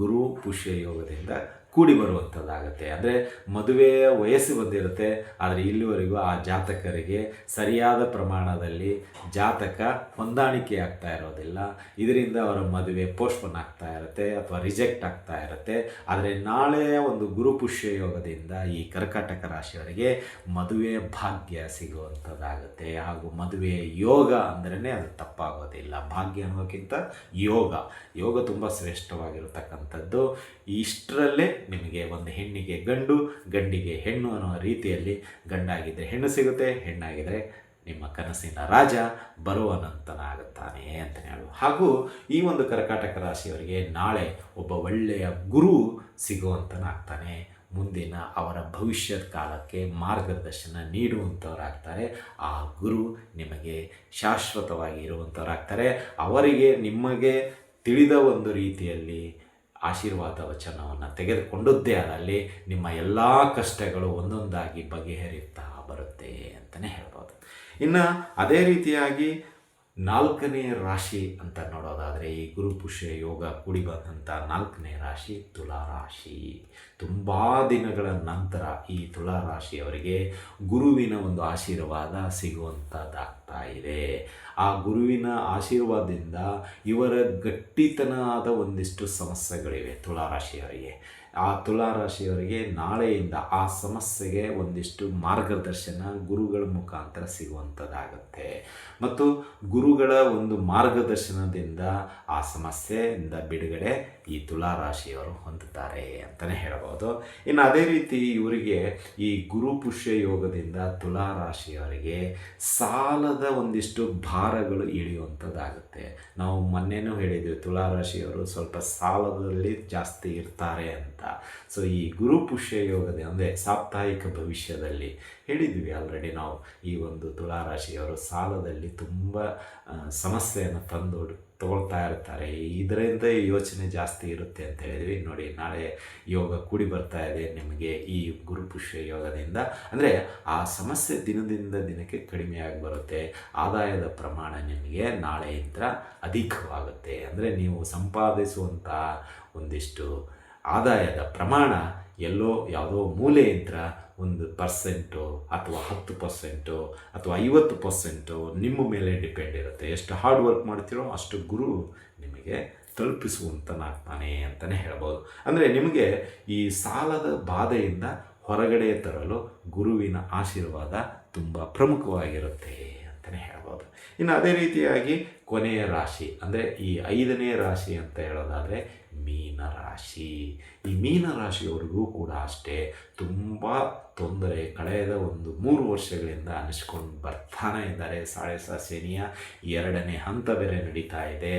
ಗುರು ಪುಷ್ಯ ಯೋಗದಿಂದ ಕೂಡಿ ಬರುವಂಥದ್ದಾಗುತ್ತೆ. ಅಂದರೆ ಮದುವೆಯ ವಯಸ್ಸು ಬಂದಿರುತ್ತೆ, ಆದರೆ ಇಲ್ಲಿವರೆಗೂ ಆ ಜಾತಕರಿಗೆ ಸರಿಯಾದ ಪ್ರಮಾಣದಲ್ಲಿ ಜಾತಕ ಹೊಂದಾಣಿಕೆ ಆಗ್ತಾ ಇರೋದಿಲ್ಲ. ಇದರಿಂದ ಅವರ ಮದುವೆ ಪೋಸ್ಟ್ಪೋನ್ ಆಗ್ತಾ ಇರುತ್ತೆ ಅಥವಾ ರಿಜೆಕ್ಟ್ ಆಗ್ತಾ ಇರುತ್ತೆ. ಆದರೆ ನಾಳೆಯ ಒಂದು ಗುರುಪುಷ್ಯ ಯೋಗದಿಂದ ಈ ಕರ್ಕಾಟಕ ರಾಶಿಯವರಿಗೆ ಮದುವೆ ಭಾಗ್ಯ ಸಿಗುವಂಥದ್ದಾಗುತ್ತೆ. ಹಾಗೂ ಮದುವೆಯ ಯೋಗ ಅಂದ್ರೇ ಅದು ತಪ್ಪಾಗೋದಿಲ್ಲ. ಭಾಗ್ಯ ಅನ್ನೋಕ್ಕಿಂತ ಯೋಗ ತುಂಬ ಶ್ರೇಷ್ಠವಾಗಿರತಕ್ಕಂಥದ್ದು. ಇಷ್ಟರಲ್ಲೇ ನಿಮಗೆ ಒಂದು ಹೆಣ್ಣಿಗೆ ಗಂಡು, ಗಂಡಿಗೆ ಹೆಣ್ಣು ಅನ್ನೋ ರೀತಿಯಲ್ಲಿ ಗಂಡಾಗಿದ್ದರೆ ಹೆಣ್ಣು ಸಿಗುತ್ತೆ, ಹೆಣ್ಣಾಗಿದ್ದರೆ ನಿಮ್ಮ ಕನಸಿನ ರಾಜ ಬರುವನಂತನಾಗುತ್ತಾನೆ ಅಂತಲೇ ಹೇಳು. ಹಾಗೂ ಈ ಒಂದು ಕರ್ಕಾಟಕ ರಾಶಿಯವರಿಗೆ ನಾಳೆ ಒಬ್ಬ ಒಳ್ಳೆಯ ಗುರು ಸಿಗುವಂತನಾಗ್ತಾನೆ. ಮುಂದಿನ ಅವರ ಭವಿಷ್ಯದ ಕಾಲಕ್ಕೆ ಮಾರ್ಗದರ್ಶನ ನೀಡುವಂಥವರಾಗ್ತಾರೆ. ಆ ಗುರು ನಿಮಗೆ ಶಾಶ್ವತವಾಗಿ ಇರುವಂಥವರಾಗ್ತಾರೆ. ಅವರಿಗೆ ನಿಮಗೆ ತಿಳಿದ ಒಂದು ರೀತಿಯಲ್ಲಿ ಆಶೀರ್ವಾದ ವಚನವನ್ನು ತೆಗೆದುಕೊಂಡದ್ದೇ ಆದಲ್ಲಿ ನಿಮ್ಮ ಎಲ್ಲ ಕಷ್ಟಗಳು ಒಂದೊಂದಾಗಿ ಬಗೆಹರಿಯುತ್ತಾ ಬರುತ್ತೆ ಅಂತಲೇ ಹೇಳ್ಬೋದು. ಇನ್ನು ಅದೇ ರೀತಿಯಾಗಿ 4ನೇ ರಾಶಿ ಅಂತ ನೋಡೋದಾದರೆ ಈ ಗುರುಪುಷ್ಯ ಯೋಗ ಕೂಡಿ ಬಂದಂಥ 4ನೇ ರಾಶಿ ತುಲಾ ರಾಶಿ. ತುಂಬ ದಿನಗಳ ನಂತರ ಈ ತುಲಾ ರಾಶಿಯವರಿಗೆ ಗುರುವಿನ ಒಂದು ಆಶೀರ್ವಾದ ಸಿಗುವಂಥದ್ದಾಗ್ತಾ ಇದೆ. ಆ ಗುರುವಿನ ಆಶೀರ್ವಾದದಿಂದ ಇವರ ಗಟ್ಟಿತನದ ಒಂದಿಷ್ಟು ಸಮಸ್ಯೆಗಳಿವೆ ತುಲಾ ರಾಶಿಯವರಿಗೆ. ಆ ತುಲಾ ರಾಶಿಯವರಿಗೆ ನಾಳೆಯಿಂದ ಆ ಸಮಸ್ಯೆಗೆ ಒಂದಿಷ್ಟು ಮಾರ್ಗದರ್ಶನ ಗುರುಗಳ ಮುಖಾಂತರ ಸಿಗುವಂಥದ್ದಾಗುತ್ತೆ. ಮತ್ತು ಗುರುಗಳ ಒಂದು ಮಾರ್ಗದರ್ಶನದಿಂದ ಆ ಸಮಸ್ಯೆಯಿಂದ ಬಿಡುಗಡೆ ಈ ತುಲಾ ರಾಶಿಯವರು ಹೊಂದುತ್ತಾರೆ ಅಂತಲೇ ಹೇಳಬಹುದು. ಇನ್ನು ಅದೇ ರೀತಿ ಇವರಿಗೆ ಈ ಗುರುಪುಷ್ಯ ಯೋಗದಿಂದ ತುಲಾ ರಾಶಿಯವರಿಗೆ ಸಾಲದ ಒಂದಿಷ್ಟು ಭಾರಗಳು ಇಳಿಯುವಂಥದ್ದಾಗುತ್ತೆ. ನಾವು ಮೊನ್ನೆನೂ ಹೇಳಿದ್ವಿ ತುಲಾ ರಾಶಿಯವರು ಸ್ವಲ್ಪ ಸಾಲದಲ್ಲಿ ಜಾಸ್ತಿ ಇರ್ತಾರೆ ಅಂತ. ಸೊ ಈ ಗುರುಪುಷ್ಯ ಯೋಗದ ಅಂದರೆ ಸಾಪ್ತಾಹಿಕ ಭವಿಷ್ಯದಲ್ಲಿ ಹೇಳಿದ್ವಿ ಆಲ್ರೆಡಿ ನಾವು. ಈ ಒಂದು ತುಲಾ ರಾಶಿಯವರು ಸಾಲದಲ್ಲಿ ತುಂಬ ಸಮಸ್ಯೆಯನ್ನು ತಗೊಳ್ತಾ ಇರ್ತಾರೆ. ಇದರಿಂದ ಯೋಚನೆ ಜಾಸ್ತಿ ಇರುತ್ತೆ ಅಂತ ಹೇಳಿದ್ವಿ. ನೋಡಿ, ನಾಳೆ ಯೋಗ ಕೂಡಿ ಬರ್ತಾ ಇದೆ ನಿಮಗೆ ಈ ಗುರುಪುಷ್ಯ ಯೋಗದಿಂದ. ಅಂದರೆ ಆ ಸಮಸ್ಯೆ ದಿನದಿಂದ ದಿನಕ್ಕೆ ಕಡಿಮೆಯಾಗಿ ಬರುತ್ತೆ. ಆದಾಯದ ಪ್ರಮಾಣ ನಿಮಗೆ ನಾಳೆಯಿಂದ ಅಧಿಕವಾಗುತ್ತೆ. ಅಂದರೆ ನೀವು ಸಂಪಾದಿಸುವಂಥ ಒಂದಿಷ್ಟು ಆದಾಯದ ಪ್ರಮಾಣ ಎಲ್ಲೋ ಯಾವುದೋ ಮೂಲೆಯಿಂದ 1% ಅಥವಾ 10% ಅಥವಾ 50% ನಿಮ್ಮ ಮೇಲೆ ಡಿಪೆಂಡ್ ಇರುತ್ತೆ. ಎಷ್ಟು ಹಾರ್ಡ್ ವರ್ಕ್ ಮಾಡ್ತೀರೋ ಅಷ್ಟು ಗುರು ನಿಮಗೆ ತಲುಪಿಸುವಂತನಾಗ್ತಾನೆ ಅಂತಲೇ ಹೇಳ್ಬೋದು. ಅಂದರೆ ನಿಮಗೆ ಈ ಸಾಲದ ಬಾಧೆಯಿಂದ ಹೊರಗಡೆ ತರಲು ಗುರುವಿನ ಆಶೀರ್ವಾದ ತುಂಬ ಪ್ರಮುಖವಾಗಿರುತ್ತೆ ಅಂತಲೇ ಹೇಳ್ಬೋದು. ಇನ್ನು ಅದೇ ರೀತಿಯಾಗಿ ಕೊನೆಯ ರಾಶಿ ಅಂದರೆ ಈ 5ನೇ ರಾಶಿ ಅಂತ ಹೇಳೋದಾದರೆ ಮೀನರಾಶಿ. ಈ ಮೀನರಾಶಿಯವರಿಗೂ ಕೂಡ ಅಷ್ಟೇ ತುಂಬ ತೊಂದರೆ ಕಳೆದ ಒಂದು 3 ವರ್ಷಗಳಿಂದ ಅನಿಸ್ಕೊಂಡು ಬರ್ತಾನೆ ಇದ್ದಾರೆ. ಸಾಡೆಸ ಶನಿಯ 2ನೇ ಹಂತ ಬೇರೆ ನಡೀತಾ ಇದೆ.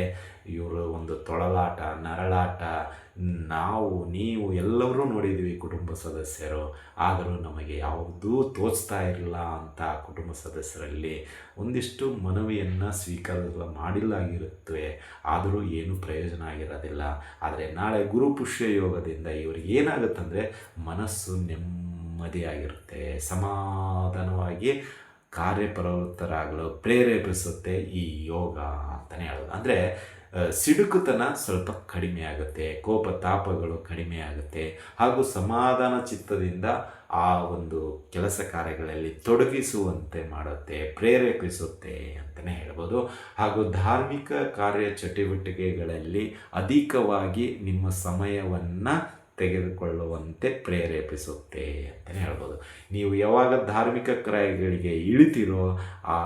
ಇವರು ಒಂದು ತೊಳಲಾಟ, ನರಳಾಟ ನೀವು ಎಲ್ಲರೂ ನೋಡಿದ್ವಿ ಕುಟುಂಬ ಸದಸ್ಯರು. ಆದರೂ ನಮಗೆ ಯಾವುದೂ ತೋಚ್ತಾ ಇರಲಿಲ್ಲ ಅಂತ ಕುಟುಂಬ ಸದಸ್ಯರಲ್ಲಿ ಒಂದಿಷ್ಟು ಮನವಿಯನ್ನು ಸ್ವೀಕಾರ ಮಾಡಿಲ್ಲಾಗಿರುತ್ತವೆ. ಆದರೂ ಏನೂ ಪ್ರಯೋಜನ ಆಗಿರೋದಿಲ್ಲ. ಆದರೆ ನಾಳೆ ಗುರುಪುಷ್ಯ ಯೋಗದಿಂದ ಇವ್ರಿಗೆ ಏನಾಗುತ್ತಂದರೆ ಮನಸ್ಸು ನೆಮ್ಮದಿಯಾಗಿರುತ್ತೆ, ಸಮಾಧಾನವಾಗಿ ಕಾರ್ಯಪ್ರವೃತ್ತರಾಗಲು ಪ್ರೇರೇಪಿಸುತ್ತೆ ಈ ಯೋಗ ಅಂತಲೇ ಹೇಳೋದು. ಅಂದರೆ ಸಿಡುಕುತನ ಸ್ವಲ್ಪ ಕಡಿಮೆ ಆಗುತ್ತೆ, ಕೋಪ ತಾಪಗಳು ಕಡಿಮೆ ಆಗುತ್ತೆ, ಹಾಗೂ ಸಮಾಧಾನ ಚಿತ್ತದಿಂದ ಆ ಒಂದು ಕೆಲಸ ಕಾರ್ಯಗಳಲ್ಲಿ ತೊಡಗಿಸುವಂತೆ ಮಾಡುತ್ತೆ, ಪ್ರೇರೇಪಿಸುತ್ತೆ ಅಂತಲೇ ಹೇಳ್ಬೋದು. ಹಾಗೂ ಧಾರ್ಮಿಕ ಕಾರ್ಯ ಚಟುವಟಿಕೆಗಳಲ್ಲಿ ಅಧಿಕವಾಗಿ ನಿಮ್ಮ ಸಮಯವನ್ನು ತೆಗೆದುಕೊಳ್ಳುವಂತೆ ಪ್ರೇರೇಪಿಸುತ್ತೆ ಅಂತಲೇ ಹೇಳ್ಬೋದು. ನೀವು ಯಾವಾಗ ಧಾರ್ಮಿಕ ಕ್ರಿಯೆಗಳಿಗೆ ಇಳಿತೀರೋ ಆ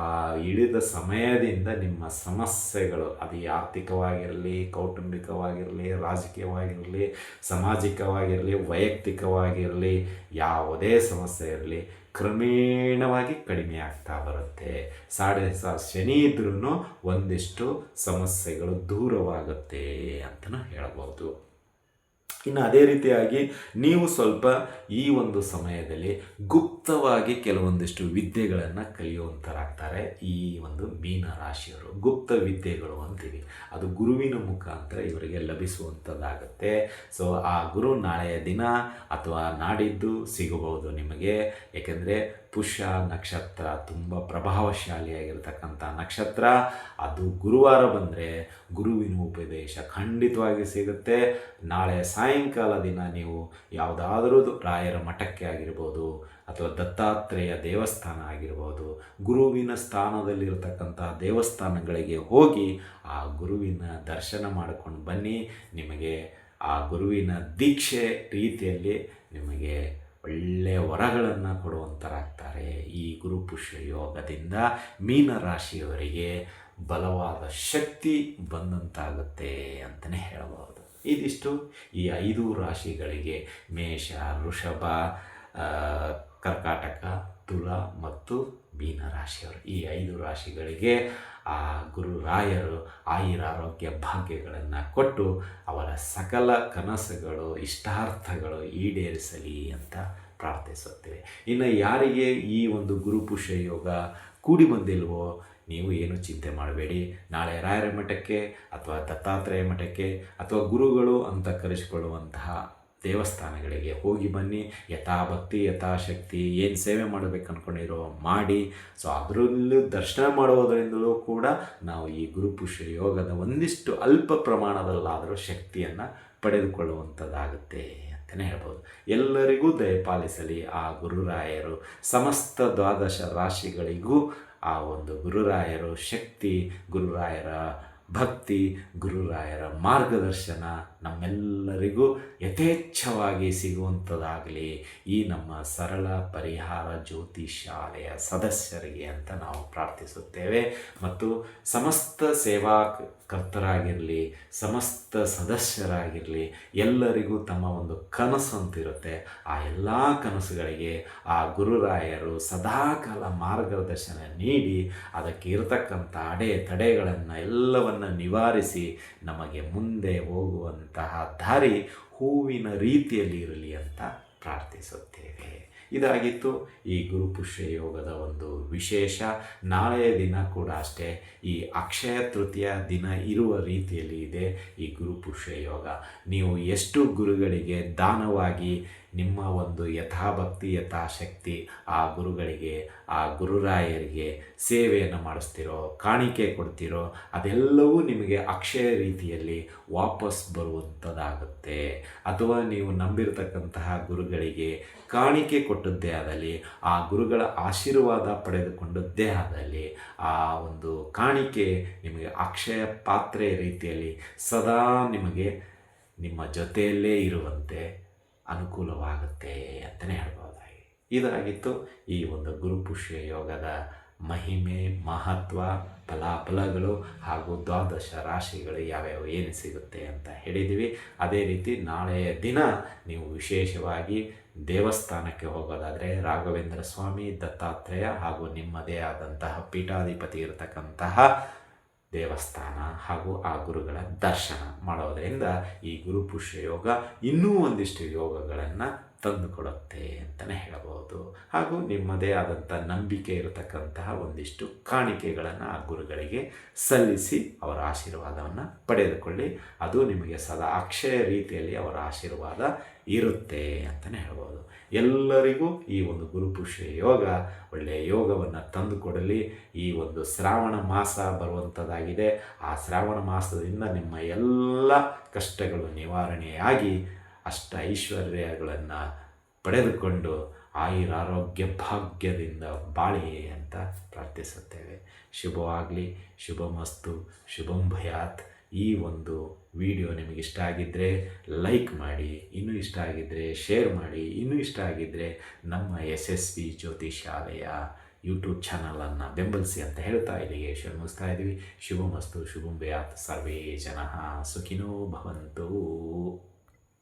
ಇಳಿದ ಸಮಯದಿಂದ ನಿಮ್ಮ ಸಮಸ್ಯೆಗಳು, ಅದು ಆರ್ಥಿಕವಾಗಿರಲಿ, ಕೌಟುಂಬಿಕವಾಗಿರಲಿ, ರಾಜಕೀಯವಾಗಿರಲಿ, ಸಾಮಾಜಿಕವಾಗಿರಲಿ, ವೈಯಕ್ತಿಕವಾಗಿರಲಿ, ಯಾವುದೇ ಸಮಸ್ಯೆ ಇರಲಿ ಕ್ರಮೇಣವಾಗಿ ಕಡಿಮೆ ಆಗ್ತಾ ಬರುತ್ತೆ. ಶನಿ ಇದ್ರೂ ಒಂದಿಷ್ಟು ಸಮಸ್ಯೆಗಳು ದೂರವಾಗುತ್ತೆ ಅಂತಲೂ ಹೇಳ್ಬೋದು. ಇನ್ನು ಅದೇ ರೀತಿಯಾಗಿ ನೀವು ಸ್ವಲ್ಪ ಈ ಒಂದು ಸಮಯದಲ್ಲಿ ಗುಪ್ತವಾಗಿ ಕೆಲವೊಂದಿಷ್ಟು ವಿದ್ಯೆಗಳನ್ನು ಕಲಿಯುವಂಥರಾಗ್ತಾರೆ ಈ ಒಂದು ಮೀನ ರಾಶಿಯವರು. ಗುಪ್ತ ವಿದ್ಯೆಗಳು ಅಂತೀವಿ, ಅದು ಗುರುವಿನ ಮುಖಾಂತರ ಇವರಿಗೆ ಲಭಿಸುವಂಥದ್ದಾಗುತ್ತೆ. ಸೊ ಆ ಗುರು ನಾಳೆಯ ದಿನ ಅಥವಾ ನಾಡಿದ್ದು ಸಿಗಬಹುದು ನಿಮಗೆ. ಏಕೆಂದರೆ ಪುಷ್ಯ ನಕ್ಷತ್ರ ತುಂಬ ಪ್ರಭಾವಶಾಲಿಯಾಗಿರ್ತಕ್ಕಂಥ ನಕ್ಷತ್ರ. ಅದು ಗುರುವಾರ ಬಂದರೆ ಗುರುವಿನ ಉಪದೇಶ ಖಂಡಿತವಾಗಿ ಸಿಗುತ್ತೆ. ನಾಳೆ ಸಾಯಂಕಾಲ ದಿನ ನೀವು ಯಾವುದಾದ್ರೂ ರಾಯರ ಮಠಕ್ಕೆ ಆಗಿರ್ಬೋದು ಅಥವಾ ದತ್ತಾತ್ರೇಯ ದೇವಸ್ಥಾನ ಆಗಿರ್ಬೋದು, ಗುರುವಿನ ಸ್ಥಾನದಲ್ಲಿರತಕ್ಕಂಥ ದೇವಸ್ಥಾನಗಳಿಗೆ ಹೋಗಿ ಆ ಗುರುವಿನ ದರ್ಶನ ಮಾಡಿಕೊಂಡು ಬನ್ನಿ. ನಿಮಗೆ ಆ ಗುರುವಿನ ದೀಕ್ಷೆ ರೀತಿಯಲ್ಲಿ ನಿಮಗೆ ಒಳ್ಳೆಯ ವರಗಳನ್ನು ಕೊಡುವಂಥರಾಗ್ತಾರೆ. ಈ ಗುರುಪುಷ್ಯ ಯೋಗದಿಂದ ಮೀನರಾಶಿಯವರಿಗೆ ಬಲವಾದ ಶಕ್ತಿ ಬಂದಂತಾಗುತ್ತೆ ಅಂತಲೇ ಹೇಳಬಹುದು. ಇದಿಷ್ಟು ಈ 5 ರಾಶಿಗಳಿಗೆ, ಮೇಷ, ವೃಷಭ, ಕರ್ಕಾಟಕ, ತುಲ ಮತ್ತು ಮೀನರಾಶಿಯವರು. ಈ 5 ರಾಶಿಗಳಿಗೆ ಆ ಗುರುರಾಯರು ಆಯುರಾರೋಗ್ಯ ಭಾಗ್ಯಗಳನ್ನು ಕೊಟ್ಟು ಅವರ ಸಕಲ ಕನಸುಗಳು, ಇಷ್ಟಾರ್ಥಗಳು ಈಡೇರಿಸಲಿ ಅಂತ ಪ್ರಾರ್ಥಿಸುತ್ತೇವೆ. ಇನ್ನು ಯಾರಿಗೆ ಈ ಒಂದು ಗುರುಪುಷ್ಯ ಯೋಗ ಕೂಡಿ ಬಂದಿಲ್ವೋ ನೀವು ಏನು ಚಿಂತೆ ಮಾಡಬೇಡಿ. ನಾಳೆ ರಾಯರ ಮಠಕ್ಕೆ ಅಥವಾ ದತ್ತಾತ್ರೇಯ ಮಠಕ್ಕೆ ಅಥವಾ ಗುರುಗಳು ಅಂತ ಕರೆಸಿಕೊಳ್ಳುವಂತಹ ದೇವಸ್ಥಾನಗಳಿಗೆ ಹೋಗಿ ಬನ್ನಿ. ಯಥಾಭಕ್ತಿ ಯಥಾಶಕ್ತಿ ಏನು ಸೇವೆ ಮಾಡಬೇಕು ಅಂದ್ಕೊಂಡಿರೋ ಮಾಡಿ. ಸೊ ಅದರಲ್ಲೂ ದರ್ಶನ ಮಾಡುವುದರಿಂದಲೂ ಕೂಡ ನಾವು ಈ ಗುರುಪುಷ್ಯ ಯೋಗದ ಒಂದಿಷ್ಟು ಅಲ್ಪ ಪ್ರಮಾಣದಲ್ಲಾದರೂ ಶಕ್ತಿಯನ್ನು ಪಡೆದುಕೊಳ್ಳುವಂಥದ್ದಾಗುತ್ತೆ ಅಂತಲೇ ಹೇಳ್ಬೋದು. ಎಲ್ಲರಿಗೂ ದಯಪಾಲಿಸಲಿ ಆ ಗುರುರಾಯರು. ಸಮಸ್ತ 12 ರಾಶಿಗಳಿಗೂ ಆ ಒಂದು ಗುರುರಾಯರು ಶಕ್ತಿ, ಗುರುರಾಯರ ಭಕ್ತಿ, ಗುರುರಾಯರ ಮಾರ್ಗದರ್ಶನ ನಮ್ಮೆಲ್ಲರಿಗೂ ಯಥೇಚ್ಛವಾಗಿ ಸಿಗುವಂಥದ್ದಾಗಲಿ ಈ ನಮ್ಮ ಸರಳ ಪರಿಹಾರ ಜ್ಯೋತಿಷಾಲಯ ಸದಸ್ಯರಿಗೆ ಅಂತ ನಾವು ಪ್ರಾರ್ಥಿಸುತ್ತೇವೆ. ಮತ್ತು ಸಮಸ್ತ ಸೇವಾ ಕರ್ತರಾಗಿರಲಿ, ಸಮಸ್ತ ಸದಸ್ಯರಾಗಿರಲಿ, ಎಲ್ಲರಿಗೂ ತಮ್ಮ ಒಂದು ಕನಸು ಅಂತಿರುತ್ತೆ. ಆ ಎಲ್ಲ ಕನಸುಗಳಿಗೆ ಆ ಗುರುರಾಯರು ಸದಾಕಾಲ ಮಾರ್ಗದರ್ಶನ ನೀಡಿ ಅದಕ್ಕೆ ಇರತಕ್ಕಂಥ ತಡೆಗಳನ್ನು ಎಲ್ಲವನ್ನು ನಿವಾರಿಸಿ ನಮಗೆ ಮುಂದೆ ಹೋಗುವಂತಹ ದಾರಿ ಹೂವಿನ ರೀತಿಯಲ್ಲಿ ಇರಲಿ ಅಂತ ಪ್ರಾರ್ಥಿಸುತ್ತೇವೆ. ಇದಾಗಿತ್ತು ಈ ಗುರುಪುಷ್ಯ ಯೋಗದ ಒಂದು ವಿಶೇಷ. ನಾಳೆಯ ದಿನ ಕೂಡ ಅಷ್ಟೇ ಈ ಅಕ್ಷಯ ತೃತೀಯ ದಿನ ಇರುವ ರೀತಿಯಲ್ಲಿ ಇದೆ ಈ ಗುರುಪುಷ್ಯ ಯೋಗ. ನೀವು ಎಷ್ಟು ಗುರುಗಳಿಗೆ ದಾನವಾಗಿ ನಿಮ್ಮ ಒಂದು ಯಥಾಭಕ್ತಿ ಯಥಾಶಕ್ತಿ ಆ ಗುರುಗಳಿಗೆ, ಆ ಗುರುರಾಯರಿಗೆ ಸೇವೆಯನ್ನು ಮಾಡಿಸ್ತಿರೋ, ಕಾಣಿಕೆ ಕೊಡ್ತಿರೋ, ಅದೆಲ್ಲವೂ ನಿಮಗೆ ಅಕ್ಷಯ ರೀತಿಯಲ್ಲಿ ವಾಪಸ್ ಬರುವಂಥದ್ದಾಗುತ್ತೆ. ಅಥವಾ ನೀವು ನಂಬಿರತಕ್ಕಂತಹ ಗುರುಗಳಿಗೆ ಕಾಣಿಕೆ ಕೊಟ್ಟದ್ದೇ ಆದಲ್ಲಿ, ಆ ಗುರುಗಳ ಆಶೀರ್ವಾದ ಪಡೆದುಕೊಂಡದ್ದೇ ಆದಲ್ಲಿ, ಆ ಒಂದು ಕಾಣಿಕೆ ನಿಮಗೆ ಅಕ್ಷಯ ಪಾತ್ರೆ ರೀತಿಯಲ್ಲಿ ಸದಾ ನಿಮಗೆ ನಿಮ್ಮ ಜೊತೆಯಲ್ಲೇ ಇರುವಂತೆ ಅನುಕೂಲವಾಗುತ್ತೆ ಅಂತಲೇ ಹೇಳ್ಬೋದಾಗಿ. ಇದಾಗಿತ್ತು ಈ ಒಂದು ಗುರುಪುಷ್ಯ ಯೋಗದ ಮಹಿಮೆ, ಮಹತ್ವ, ಫಲಾಫಲಗಳು ಹಾಗೂ 12 ರಾಶಿಗಳು ಯಾವ್ಯಾವ ಏನು ಸಿಗುತ್ತೆ ಅಂತ ಹೇಳಿದ್ದೀವಿ. ಅದೇ ರೀತಿ ನಾಳೆಯ ದಿನ ನೀವು ವಿಶೇಷವಾಗಿ ದೇವಸ್ಥಾನಕ್ಕೆ ಹೋಗೋದಾದರೆ ರಾಘವೇಂದ್ರ ಸ್ವಾಮಿ, ದತ್ತಾತ್ರೇಯ ಹಾಗೂ ನಿಮ್ಮದೇ ಆದಂತಹ ಪೀಠಾಧಿಪತಿ ಇರತಕ್ಕಂತಹ ದೇವಸ್ಥಾನ ಹಾಗೂ ಆ ಗುರುಗಳ ದರ್ಶನ ಮಾಡೋದರಿಂದ ಈ ಗುರುಪುಷ್ಯ ಯೋಗ ಇನ್ನೂ ಒಂದಿಷ್ಟು ಯೋಗಗಳನ್ನು ತಂದುಕೊಡುತ್ತೆ ಅಂತಲೇ ಹೇಳಬಹುದು. ಹಾಗೂ ನಿಮ್ಮದೇ ಆದಂಥ ನಂಬಿಕೆ ಇರತಕ್ಕಂತಹ ಒಂದಿಷ್ಟು ಕಾಣಿಕೆಗಳನ್ನು ಆ ಗುರುಗಳಿಗೆ ಸಲ್ಲಿಸಿ ಅವರ ಆಶೀರ್ವಾದವನ್ನು ಪಡೆದುಕೊಳ್ಳಿ. ಅದು ನಿಮಗೆ ಸದಾ ಅಕ್ಷಯ ರೀತಿಯಲ್ಲಿ ಅವರ ಆಶೀರ್ವಾದ ಇರುತ್ತೆ ಅಂತಲೇ ಹೇಳ್ಬೋದು. ಎಲ್ಲರಿಗೂ ಈ ಒಂದು ಗುರುಪುಷ್ಯ ಯೋಗ ಒಳ್ಳೆಯ ಯೋಗವನ್ನು ತಂದುಕೊಡಲಿ. ಈ ಒಂದು ಶ್ರಾವಣ ಮಾಸ ಬರುವಂಥದ್ದಾಗಿದೆ. ಆ ಶ್ರಾವಣ ಮಾಸದಿಂದ ನಿಮ್ಮ ಎಲ್ಲ ಕಷ್ಟಗಳು ನಿವಾರಣೆಯಾಗಿ ಅಷ್ಟ ಐಶ್ವರ್ಯಗಳನ್ನು ಪಡೆದುಕೊಂಡು ಆಯುರಾರೋಗ್ಯ ಭಾಗ್ಯದಿಂದ ಬಾಳಿ ಅಂತ ಪ್ರಾರ್ಥಿಸುತ್ತೇವೆ. ಶುಭವಾಗಲಿ. ಶುಭಮಸ್ತು. ಶುಭಂ ಭಯಾತ್. ಈ ಒಂದು ವಿಡಿಯೋ ನಿಮಗೆ ಇಷ್ಟ ಆಗಿದ್ದರೆ ಲೈಕ್ ಮಾಡಿ, ಇನ್ನೂ ಇಷ್ಟ ಆಗಿದ್ದರೆ ಶೇರ್ ಮಾಡಿ, ಇನ್ನೂ ಇಷ್ಟ ಆಗಿದ್ದರೆ ನಮ್ಮ SSV ಜ್ಯೋತಿಷಾಲಯ ಯೂಟ್ಯೂಬ್ ಚಾನಲನ್ನು ಬೆಂಬಲಿಸಿ ಅಂತ ಹೇಳ್ತಾ ಇಲ್ಲಿಗೆ ಮುಗಿಸ್ತಾ ಇದ್ದೀವಿ. ಶುಭಮಸ್ತು. ಶುಭಂ ಭಯಾತ್. ಸರ್ವೇ ಜನಃ ಸುಖಿನೋ ಭವಂತು.